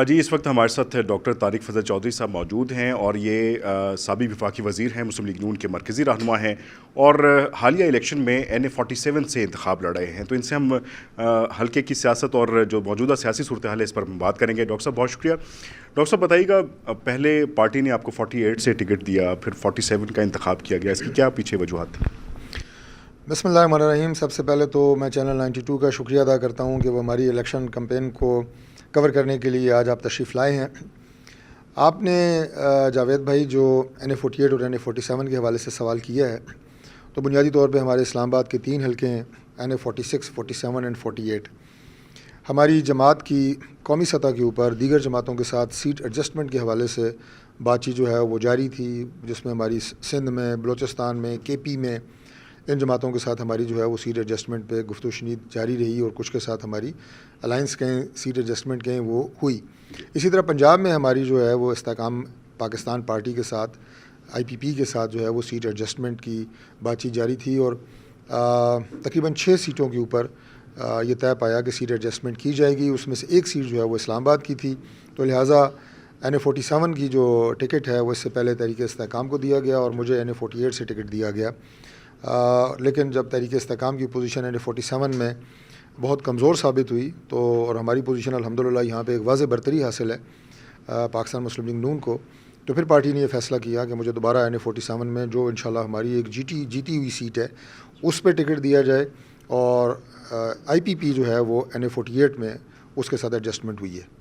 جی اس وقت ہمارے ساتھ ڈاکٹر طارق فضل چودھری صاحب موجود ہیں اور یہ سابق وفاقی وزیر ہیں، مسلم لیگ نون کے مرکزی رہنما ہیں اور حالیہ الیکشن میں NA47 سے انتخاب لڑ رہے ہیں. تو ان سے ہم حلقے کی سیاست اور جو موجودہ سیاسی صورتحال ہے اس پر ہم بات کریں گے. ڈاکٹر صاحب بہت شکریہ. ڈاکٹر صاحب بتائیے گا، پہلے پارٹی نے آپ کو 48 سے ٹکٹ دیا، پھر 47 کا انتخاب کیا گیا، اس کی کیا پیچھے وجوہات تھیں؟ بسم اللہ الرحمن الرحیم. سب سے پہلے تو میں چینل 92 کا شکریہ ادا کرتا ہوں کہ وہ ہماری الیکشن کمپین کو کور کرنے کے لیے آج آپ تشریف لائے ہیں. آپ نے جاوید بھائی جو NA48 اور NA47 کے حوالے سے سوال کیا ہے، تو بنیادی طور پہ ہمارے اسلام آباد کے 3 حلقے ہیں، NA46، 47 اینڈ 48. ہماری جماعت کی قومی سطح کے اوپر دیگر جماعتوں کے ساتھ سیٹ ایڈجسٹمنٹ کے حوالے سے بات چیت جو ہے وہ جاری تھی، جس میں ہماری سندھ میں، بلوچستان میں، KP میں ان جماعتوں کے ساتھ ہماری جو ہے وہ سیٹ ایڈجسٹمنٹ پہ گفت و شنید جاری رہی اور کچھ کے ساتھ ہماری الائنس کہیں سیٹ ایڈجسٹمنٹ کہیں وہ ہوئی. اسی طرح پنجاب میں ہماری جو ہے وہ استحکام پاکستان پارٹی کے ساتھ IPP کے ساتھ جو ہے وہ سیٹ ایڈجسٹمنٹ کی بات چیت جاری تھی اور تقریباً 6 سیٹوں کے اوپر یہ طے پایا کہ سیٹ ایڈجسٹمنٹ کی جائے گی. اس میں سے ایک سیٹ جو ہے وہ اسلام آباد کی تھی، تو لہٰذا NA47 کی جو ٹکٹ ہے وہ اس سے پہلے تحریک استحکام کو دیا گیا اور مجھے NA48 سے ٹکٹ دیا گیا. لیکن جب تحریک استحکام کی پوزیشن NA47 میں بہت کمزور ثابت ہوئی تو اور ہماری پوزیشن الحمدللہ یہاں پہ ایک واضح برتری حاصل ہے پاکستان مسلم لیگ نون کو، تو پھر پارٹی نے یہ فیصلہ کیا کہ مجھے دوبارہ NA47 میں جو انشاءاللہ ہماری ایک جیتی ہوئی سیٹ ہے اس پہ ٹکٹ دیا جائے اور IPP جو ہے وہ NA48 میں اس کے ساتھ ایڈجسٹمنٹ ہوئی ہے.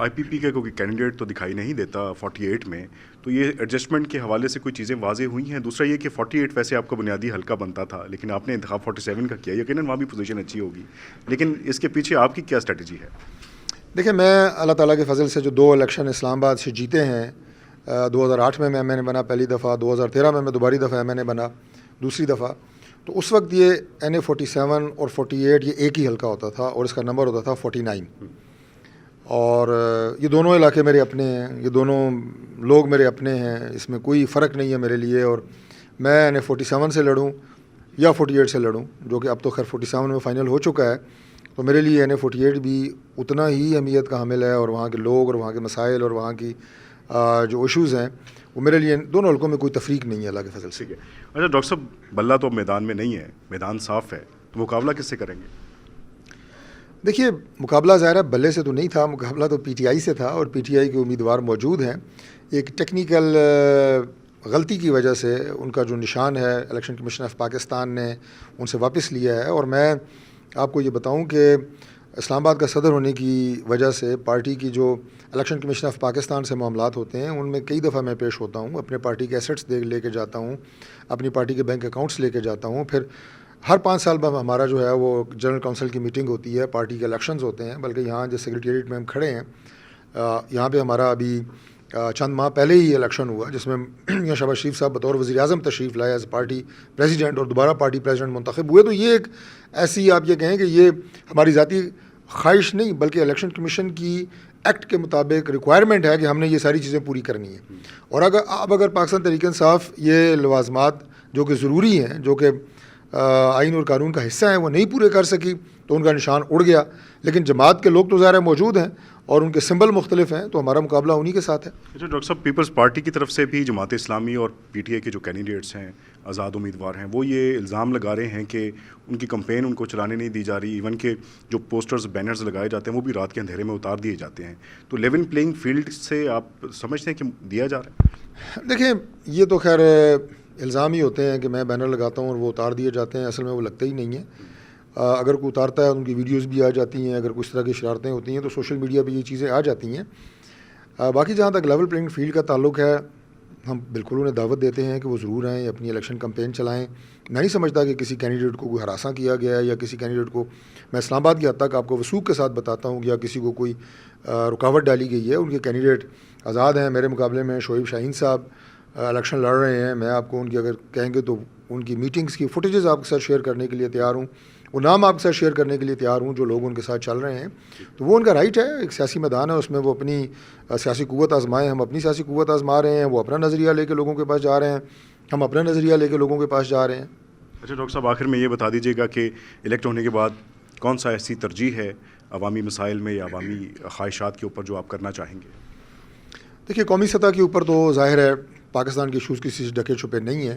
IPP کا کوئی کینڈیڈیٹ تو دکھائی نہیں دیتا 48 میں، تو یہ ایڈجسٹمنٹ کے حوالے سے کوئی چیزیں واضح ہوئی ہیں؟ دوسرا یہ کہ 48 ویسے آپ کا بنیادی حلقہ بنتا تھا، لیکن آپ نے انتخاب 47 کا کیا، یقیناً وہاں بھی پوزیشن اچھی ہوگی، لیکن اس کے پیچھے آپ کی کیا اسٹریٹجی ہے؟ دیکھیں، میں اللہ تعالیٰ کے فضل سے جو 2 الیکشن اسلام آباد سے جیتے ہیں، 2008 میں MNA بنا پہلی دفعہ، 2013 میں دوباری دفعہ MNA بنا دوسری دفعہ. تو اس وقت یہ NA47 اور 48 یہ ایک ہی حلقہ ہوتا تھا اور اس کا نمبر ہوتا تھا 49. اور یہ دونوں علاقے میرے اپنے ہیں، یہ دونوں لوگ میرے اپنے ہیں، اس میں کوئی فرق نہیں ہے میرے لیے. اور میں NA47 سے لڑوں یا 48 سے لڑوں، جو کہ اب تو خیر 47 میں فائنل ہو چکا ہے، تو میرے لیے NA48 بھی اتنا ہی اہمیت کا حامل ہے اور وہاں کے لوگ اور وہاں کے مسائل اور وہاں کی جو ایشوز ہیں وہ میرے لیے دونوں حلقوں میں کوئی تفریق نہیں ہے اللہ کے فضل سے. اچھا ڈاکٹر صاحب، بلہ تو میدان میں نہیں ہے، میدان صاف ہے، تو مقابلہ کس سے کریں گے؟ دیکھیے، مقابلہ ظاہر ہے بلے سے تو نہیں تھا، مقابلہ تو PTI سے تھا اور PTI کے امیدوار موجود ہیں. ایک ٹیکنیکل غلطی کی وجہ سے ان کا جو نشان ہے الیکشن کمیشن آف پاکستان نے ان سے واپس لیا ہے. اور میں آپ کو یہ بتاؤں کہ اسلام آباد کا صدر ہونے کی وجہ سے پارٹی کی جو الیکشن کمیشن آف پاکستان سے معاملات ہوتے ہیں ان میں کئی دفعہ میں پیش ہوتا ہوں، اپنے پارٹی کے ایسٹس لے کے جاتا ہوں، اپنی پارٹی کے بینک اکاؤنٹس لے کے جاتا ہوں. پھر ہر 5 سال بعد ہمارا جو ہے وہ جنرل کونسل کی میٹنگ ہوتی ہے، پارٹی کے الیکشنز ہوتے ہیں. بلکہ یہاں جو سیکریٹریٹ میں ہم کھڑے ہیں، یہاں پہ ہمارا ابھی چند ماہ پہلے ہی الیکشن ہوا جس میں میاں شہباز شریف صاحب بطور وزیر اعظم تشریف لائے ایز پارٹی پریزیڈنٹ اور دوبارہ پارٹی پریزیڈنٹ منتخب ہوئے. تو یہ ایک ایسی آپ یہ کہیں کہ یہ ہماری ذاتی خواہش نہیں بلکہ الیکشن کمیشن کی ایکٹ کے مطابق ریکوائرمنٹ ہے کہ ہم نے یہ ساری چیزیں پوری کرنی ہیں. اور اگر پاکستان تحریک انصاف یہ لوازمات جو کہ ضروری ہیں، جو کہ آئین اور قانون کا حصہ ہیں، وہ نہیں پورے کر سکی تو ان کا نشان اڑ گیا. لیکن جماعت کے لوگ تو ظاہر موجود ہیں اور ان کے سمبل مختلف ہیں، تو ہمارا مقابلہ انہی کے ساتھ ہے. اچھا ڈاکٹر صاحب، پیپلز پارٹی کی طرف سے بھی جماعت اسلامی اور PTI کے جو کینڈیڈیٹس ہیں، آزاد امیدوار ہیں، وہ یہ الزام لگا رہے ہیں کہ ان کی کمپین ان کو چلانے نہیں دی جا رہی، ایون کہ جو پوسٹرز بینرز لگائے جاتے ہیں وہ بھی رات کے اندھیرے میں اتار دیے جاتے ہیں. تو لیول پلینگ فیلڈ سے آپ سمجھتے ہیں کہ دیا جا رہا ہے؟ دیکھیں، یہ تو خیر الزام ہی ہوتے ہیں کہ میں بینر لگاتا ہوں اور وہ اتار دیے جاتے ہیں، اصل میں وہ لگتے ہی نہیں ہیں. اگر کوئی اتارتا ہے ان کی ویڈیوز بھی آ جاتی ہیں، اگر کچھ طرح کی شرارتیں ہوتی ہیں تو سوشل میڈیا پہ یہ چیزیں آ جاتی ہیں. باقی جہاں تک لیول پلینگ فیلڈ کا تعلق ہے، ہم بالکل انہیں دعوت دیتے ہیں کہ وہ ضرور آئیں، اپنی الیکشن کمپین چلائیں. میں نہیں سمجھتا کہ کسی کینڈیڈیٹ کو کوئی ہراساں کیا گیا ہے یا کسی کینڈیڈیٹ کو، میں اسلام آباد کی حد تک آپ کو وثوق کے ساتھ بتاتا ہوں، یا کسی کو کوئی رکاوٹ ڈالی گئی ہے. ان کے کینڈیڈیٹ آزاد ہیں. میرے مقابلے میں شعیب شاہین صاحب الیکشن لڑ رہے ہیں. میں آپ کو ان کی اگر کہیں گے تو ان کی میٹنگز کی فوٹیجز آپ کے ساتھ شیئر کرنے کے لیے تیار ہوں، وہ نام آپ کے ساتھ شیئر کرنے کے لیے تیار ہوں جو لوگ ان کے ساتھ چل رہے ہیں. تو وہ ان کا رائٹ ہے، ایک سیاسی میدان ہے، اس میں وہ اپنی سیاسی قوت آزمائیں. ہم اپنی سیاسی قوت آزما رہے ہیں، وہ اپنا نظریہ لے کے لوگوں کے پاس جا رہے ہیں، ہم اپنا نظریہ لے کے لوگوں کے پاس جا رہے ہیں. اچھا ڈاکٹر صاحب، آخر میں یہ بتا دیجیے گا کہ الیکٹ ہونے کے بعد کون سا ایسی ترجیح ہے عوامی مسائل میں یا عوامی خواہشات کے اوپر جو آپ کرنا چاہیں گے؟ دیکھیے قومی سطح کے اوپر تو ظاہر ہے پاکستان کے ایشوز کسی سے ڈھکے چھپے نہیں ہیں،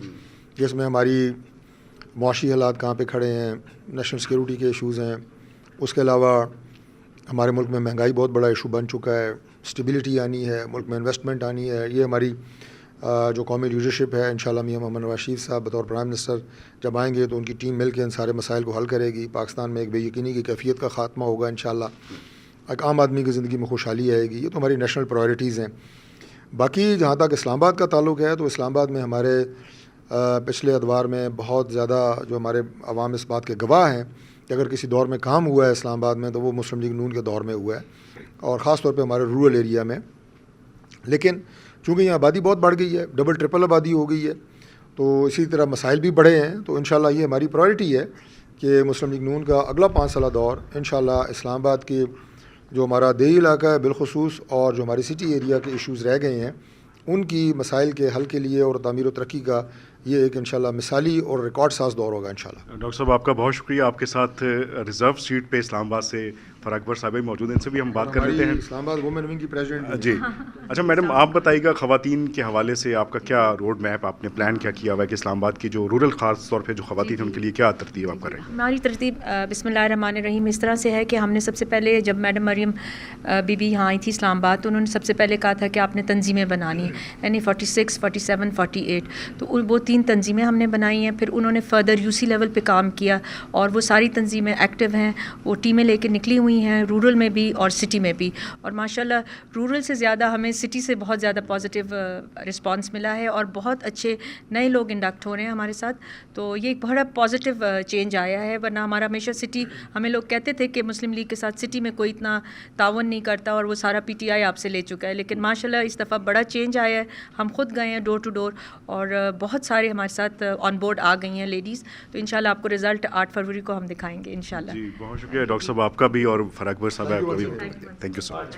جس میں ہماری معاشی حالات کہاں پہ کھڑے ہیں، نیشنل سیکیورٹی کے ایشوز ہیں، اس کے علاوہ ہمارے ملک میں مہنگائی بہت بڑا ایشو بن چکا ہے، اسٹیبلٹی آنی ہے، ملک میں انویسٹمنٹ آنی ہے. یہ ہماری جو قومی لیڈرشپ ہے انشاءاللہ میاں محمد نواز شریف صاحب بطور پرائم منسٹر جب آئیں گے تو ان کی ٹیم مل کے ان سارے مسائل کو حل کرے گی. پاکستان میں ایک بے یقینی کی کیفیت کا خاتمہ ہوگا انشاءاللہ، ایک عام آدمی کی زندگی میں خوشحالی آئے گی. یہ تو ہماری نیشنل پرائرٹیز ہیں. باقی جہاں تک اسلام آباد کا تعلق ہے تو اسلام آباد میں ہمارے پچھلے ادوار میں بہت زیادہ جو ہمارے عوام اس بات کے گواہ ہیں کہ اگر کسی دور میں کام ہوا ہے اسلام آباد میں تو وہ مسلم لیگ نون کے دور میں ہوا ہے، اور خاص طور پہ ہمارے رورل ایریا میں. لیکن چونکہ یہاں آبادی بہت بڑھ گئی ہے، ڈبل ٹرپل آبادی ہو گئی ہے، تو اسی طرح مسائل بھی بڑھے ہیں. تو انشاءاللہ یہ ہماری پرائرٹی ہے کہ مسلم لیگ نون کا اگلا 5 سالہ دور انشاءاللہ اسلام آباد کے جو ہمارا دیہی علاقہ ہے بالخصوص اور جو ہماری سٹی ایریا کے ایشوز رہ گئے ہیں ان کی مسائل کے حل کے لیے اور تعمیر و ترقی کا یہ ایک انشاءاللہ مثالی اور ریکارڈ ساز دور ہوگا انشاءاللہ. ڈاکٹر صاحب آپ کا بہت شکریہ. آپ کے ساتھ ریزرو سیٹ پہ اسلام آباد سے فرح اکبر صاحب موجود ہیں، ان سے بھی ہم بات کر لیتے ہیں. اسلام آباد وومن ونگ کی پریزیڈنٹ. جی اچھا میڈم، آپ بتائیے گا خواتین کے حوالے سے آپ کا کیا روڈ میپ، آپ نے پلان کیا کیا ہوا ہے کہ اسلام آباد کی جو رورل خاص طور پہ جو خواتین ہیں ان کے لیے کیا ترتیب آپ کر رہے ہیں؟ ہماری ترتیب بسم اللہ الرحمن الرحیم اس طرح سے ہے کہ ہم نے سب سے پہلے جب میڈم مریم بی بی یہاں آئی تھی اسلام آباد تو انہوں نے سب سے پہلے کہا تھا کہ آپ نے تنظیمیں بنانی ہیں، یعنی 46 47 48. تو وہ 3 تنظیمیں ہم نے بنائی ہیں. پھر انہوں نے فردر یو سی لیول پہ کام کیا اور وہ ساری تنظیمیں ایکٹیو ہیں، وہ ٹیمیں لے کے نکلی ہوئی ہیں رورل میں بھی اور سٹی میں بھی. اور ماشاءاللہ رورل سے زیادہ ہمیں سٹی سے بہت زیادہ پازیٹیو رسپانس ملا ہے اور بہت اچھے نئے لوگ انڈکٹ ہو رہے ہیں ہمارے ساتھ. تو یہ ایک بڑا پازیٹیو چینج آیا ہے. ورنہ ہمارا ہمیشہ سٹی، ہمیں لوگ کہتے تھے کہ مسلم لیگ کے ساتھ سٹی میں کوئی اتنا تعاون نہیں کرتا اور وہ سارا پی ٹی آئی آپ سے لے چکا ہے. لیکن ماشاءاللہ اس دفعہ بڑا چینج آیا ہے. ہم خود گئے ہیں ڈور ٹو ڈور اور بہت سارے ہمارے ساتھ آن بورڈ آ گئی ہیں لیڈیز. تو انشاءاللہ آپ کو رزلٹ 8 فروری کو ہم دکھائیں گے انشاءاللہ. جی بہت شکریہ ڈاکٹر صاحب آپ کا بھی اور فرح اکبر صاحب آپ کا بھی. Thank you so much.